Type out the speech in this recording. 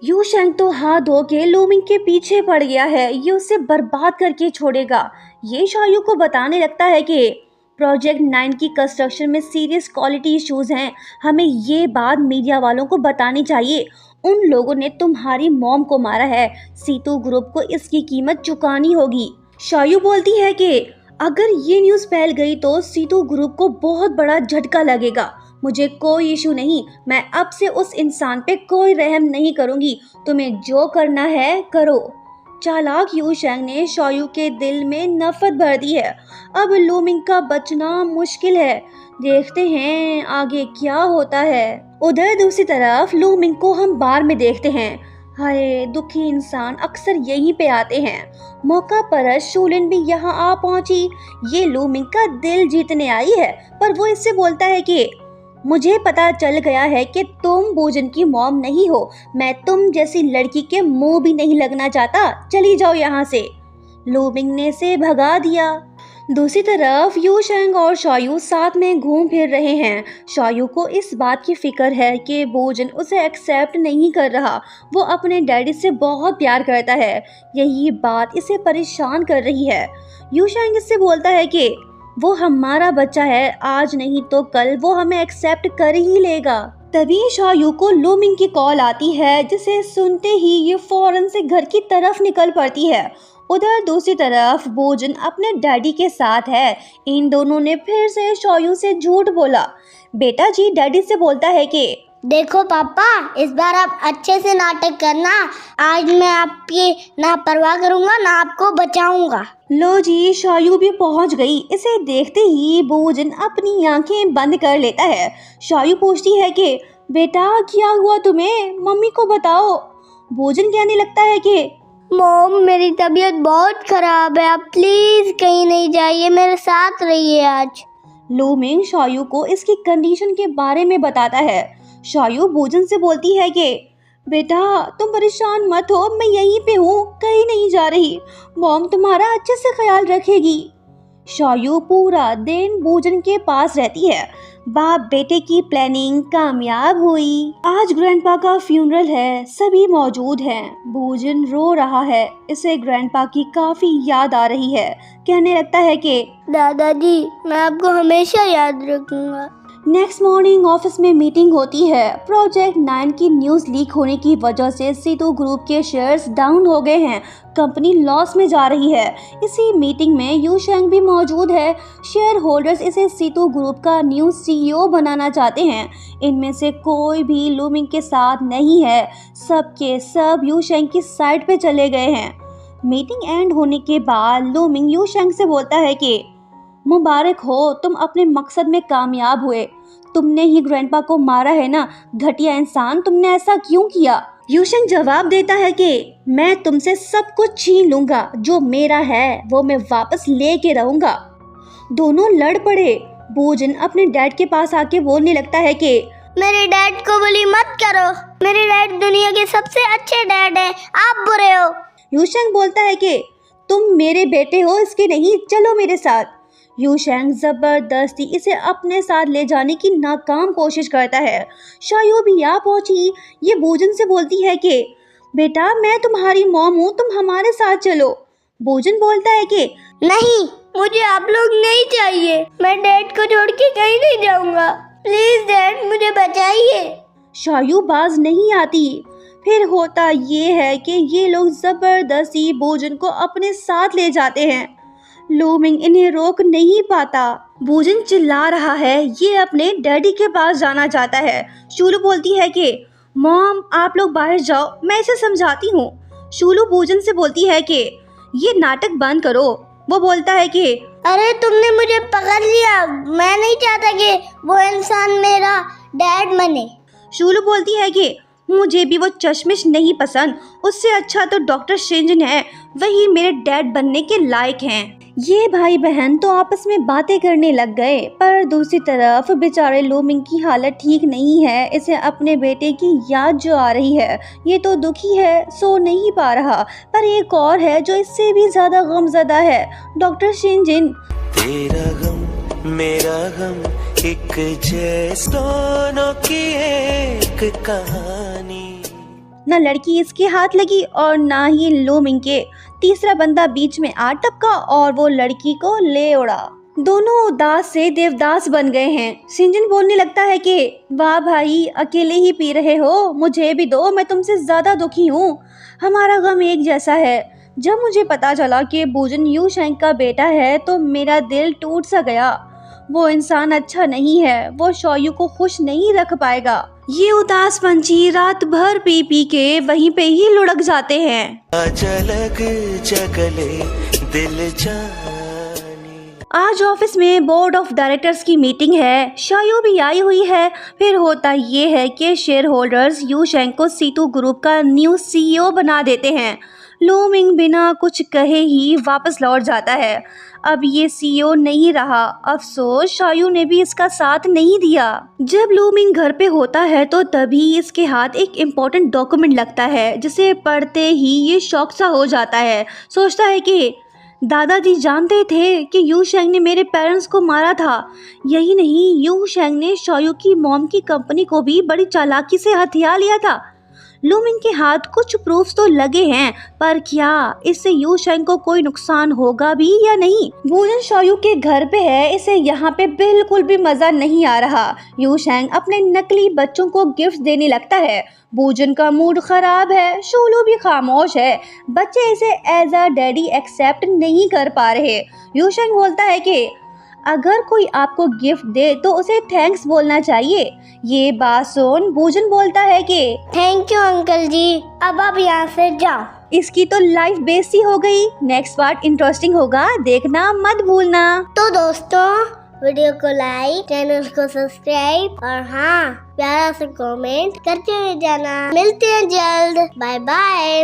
You शेंग तो हाथ धो के लूमिंग के पीछे पड़ गया है, ये उसे बर्बाद करके छोड़ेगा। ये शायू को बताने लगता है कि प्रोजेक्ट 9 की कंस्ट्रक्शन में सीरियस क्वालिटी इश्यूज हैं, हमें ये बात मीडिया वालों को बतानी चाहिए। उन लोगों ने तुम्हारी मॉम को मारा है, सीतू ग्रुप को इसकी कीमत चुकानी होगी। शायू बोलती है कि अगर ये न्यूज़ फैल गई तो सीतू ग्रुप को बहुत बड़ा झटका लगेगा। मुझे कोई इशू नहीं, मैं अब से उस इंसान पे कोई रहम नहीं करूंगी, तुम्हें जो करना है करो। चालाक यू शेंग ने शायू के दिल में नफरत भर दी है। अब लूमिंग का बचना मुश्किल है, देखते हैं आगे क्या होता है। उधर दूसरी तरफ लूमिंग को हम बार में देखते हैं। हाय, दुखी इंसान अक्सर यहीं पे आते हैं। मौका पर शूलिन भी यहाँ आ पहुंची। ये लूमिंग का दिल जीतने आई है, पर वो इससे बोलता है कि मुझे पता चल गया है कि तुम बोजन की मॉम नहीं हो, मैं तुम जैसी लड़की के मुंह भी नहीं लगना चाहता, चली जाओ यहाँ से। लूमिंग ने से भगा दिया। दूसरी तरफ यू शेंग और शायू साथ में घूम फिर रहे हैं। शायू को इस बात की फिक्र है कि बोजन उसे एक्सेप्ट नहीं कर रहा, वो अपने डैडी से बहुत प्यार करता है, यही बात इसे परेशान कर रही है। यू शेंग इससे बोलता है कि वो हमारा बच्चा है, आज नहीं तो कल वो हमें एक्सेप्ट कर ही लेगा। तभी शायू को लूमिंग की कॉल आती है, जिसे सुनते ही ये फौरन से घर की तरफ निकल पड़ती है। उधर दूसरी तरफ बोजन अपने डैडी के साथ है। इन दोनों ने फिर से शायू से झूठ बोला। बेटा जी डैडी से बोलता है कि देखो पापा, इस बार आप अच्छे से नाटक करना, आज मैं आपकी ना परवाह करूंगा ना आपको बचाऊंगा। लो जी, शायू भी पहुंच गई। इसे देखते ही बोजन अपनी आंखें बंद कर लेता है। शायू पूछती है कि बेटा क्या हुआ तुम्हें, मम्मी को बताओ। बोजन कहने लगता है कि मॉम, मेरी तबीयत बहुत खराब है, आप प्लीज कहीं नहीं जाइए, मेरे साथ रहिए आज। लूमिंग शायू को इसकी कंडीशन के बारे में बताता है। शायू बोजन से बोलती है कि बेटा तुम परेशान मत हो, मैं यहीं पे हूँ, कहीं नहीं जा रही, मॉम तुम्हारा अच्छे से ख्याल रखेगी। शायू पूरा दिन बोजन के पास रहती है। बाप बेटे की प्लानिंग कामयाब हुई। आज ग्रैंडपा का फ्यूनरल है, सभी मौजूद हैं। बोजन रो रहा है, इसे ग्रैंडपा की काफी याद आ रही है। कहने लगता है कि दादाजी, मैं आपको हमेशा याद रखूंगा। नेक्स्ट मॉर्निंग ऑफिस में मीटिंग होती है। प्रोजेक्ट 9 की न्यूज़ लीक होने की वजह से सीतू ग्रुप के शेयर्स डाउन हो गए हैं, कंपनी लॉस में जा रही है। इसी मीटिंग में यू शेंग भी मौजूद है। शेयर होल्डर्स इसे सीतू ग्रुप का न्यू CEO बनाना चाहते हैं। इनमें से कोई भी लूमिंग के साथ नहीं है, सब के सब यू शेंग की साइड पे चले गए हैं। मीटिंग एंड होने के बाद लूमिंग यू शेंग से बोलता है कि मुबारक हो, तुम अपने मकसद में कामयाब हुए। तुमने ही ग्रैंडपा को मारा है ना, घटिया इंसान, तुमने ऐसा क्यों किया। यू शेंग जवाब देता है कि मैं तुमसे सब कुछ छीन लूंगा, जो मेरा है वो मैं वापस लेके रहूंगा। दोनों लड़ पड़े। बोजन अपने डैड के पास आके बोलने लगता है कि मेरे डैड को बुली मत करो, मेरे डैड दुनिया के सबसे अच्छे डैड हैं, आप बुरे हो। यू शेंग बोलता है कि तुम मेरे बेटे हो, इसके नहीं, चलो मेरे साथ। यू शेंग जबरदस्ती इसे अपने साथ ले जाने की नाकाम कोशिश करता है। शायू भी आ पहुंची। ये बोजन से बोलती है कि बेटा मैं तुम्हारी मॉम हूँ, तुम हमारे साथ चलो। बोजन बोलता है कि नहीं, मुझे आप लोग नहीं चाहिए, मैं डैड को छोड़ के कहीं नहीं जाऊंगा, प्लीज डैड मुझे बचाइए। शायू बाज नहीं आती। फिर होता ये है कि ये लोग जबरदस्ती बोजन को अपने साथ ले जाते हैं। लूमिंग इन्हें रोक नहीं पाता। बोजन चिल्ला रहा है, ये अपने डैडी के पास जाना चाहता है। शूलू बोलती है कि मॉम आप लोग बाहर जाओ, मैं इसे समझाती हूँ। शूलू बोजन से बोलती है कि ये नाटक बंद करो। वो बोलता है कि अरे तुमने मुझे पकड़ लिया, मैं नहीं चाहता कि वो इंसान मेरा डैड बने। शूलू बोलती है कि मुझे भी वो चश्मिश नहीं पसंद, उससे अच्छा तो डॉक्टर शिंजन है, वही मेरे डैड बनने के लायक हैं। ये भाई बहन तो आपस में बातें करने लग गए, पर दूसरी तरफ बेचारे लूमिंग की हालत ठीक नहीं है। इसे अपने बेटे की याद जो आ रही है, ये तो दुखी है, सो नहीं पा रहा। पर एक और है जो इससे भी ज्यादा गमज़दा है, डॉक्टर शिंजिन। तेरा गम मेरा गम एक जैसे दोनों की एक कहानी। न लड़की इसके हाथ लगी और ना ही लूमिंग के। तीसरा बंदा बीच में आ टपका और वो लड़की को ले उड़ा। दोनों उदास से देवदास बन गए हैं। सिंजन बोलने लगता है कि वाह भाई, अकेले ही पी रहे हो, मुझे भी दो, मैं तुमसे ज्यादा दुखी हूँ, हमारा गम एक जैसा है। जब मुझे पता चला कि बूजन यू शेंग का बेटा है तो मेरा दिल टूट सा गया। वो इंसान अच्छा नहीं है, वो शोयू को खुश नहीं रख पाएगा। ये उदास पंछी रात भर पी पी के वहीं पे ही लुढ़क जाते हैं। झलक जगले दिल जानी। आज ऑफिस में बोर्ड ऑफ डायरेक्टर्स की मीटिंग है, शायू भी आई हुई है। फिर होता ये है कि शेयर होल्डर्स यू शेंग को सीटू ग्रुप का न्यू CEO बना देते हैं। लूमिंग बिना कुछ कहे ही वापस लौट जाता है। अब ये CEO नहीं रहा। अफसोस, शायू ने भी इसका साथ नहीं दिया। जब लूमिंग घर पे होता है तो तभी इसके हाथ एक इम्पोर्टेंट डॉक्यूमेंट लगता है, जिसे पढ़ते ही ये शॉक सा हो जाता है। सोचता है कि दादाजी जानते थे कि यू शेंग ने मेरे पेरेंट्स को मारा था। यही नहीं, यू शेंग ने शायू की मॉम की कंपनी को भी बड़ी चालाकी से हथिया लिया था। लूमिंग के हाथ कुछ प्रूफ्स तो लगे हैं, पर क्या इससे यू शेंग को कोई नुकसान होगा भी या नहीं? बूजन शायू के घर पे है, इसे यहाँ पे बिल्कुल भी मजा नहीं आ रहा। यू शेंग अपने नकली बच्चों को गिफ्ट देने लगता है। बूजन का मूड खराब है, शोलू भी खामोश है। बच्चे इसे एज अ डैडी एक्सेप्ट नहीं कर पा रहे। यू शेंग बोलता है कि अगर कोई आपको गिफ्ट दे तो उसे थैंक्स बोलना चाहिए। ये बात सुन बूजन बोलता है कि थैंक यू अंकल जी, अब आप यहाँ से जाओ। इसकी तो लाइफ बेइज्जती हो गई। नेक्स्ट पार्ट इंटरेस्टिंग होगा, देखना मत भूलना। तो दोस्तों, वीडियो को लाइक, चैनल को सब्सक्राइब और हाँ, प्यारा सा कमेंट करके जाना। मिलते हैं जल्द, बाय बाय।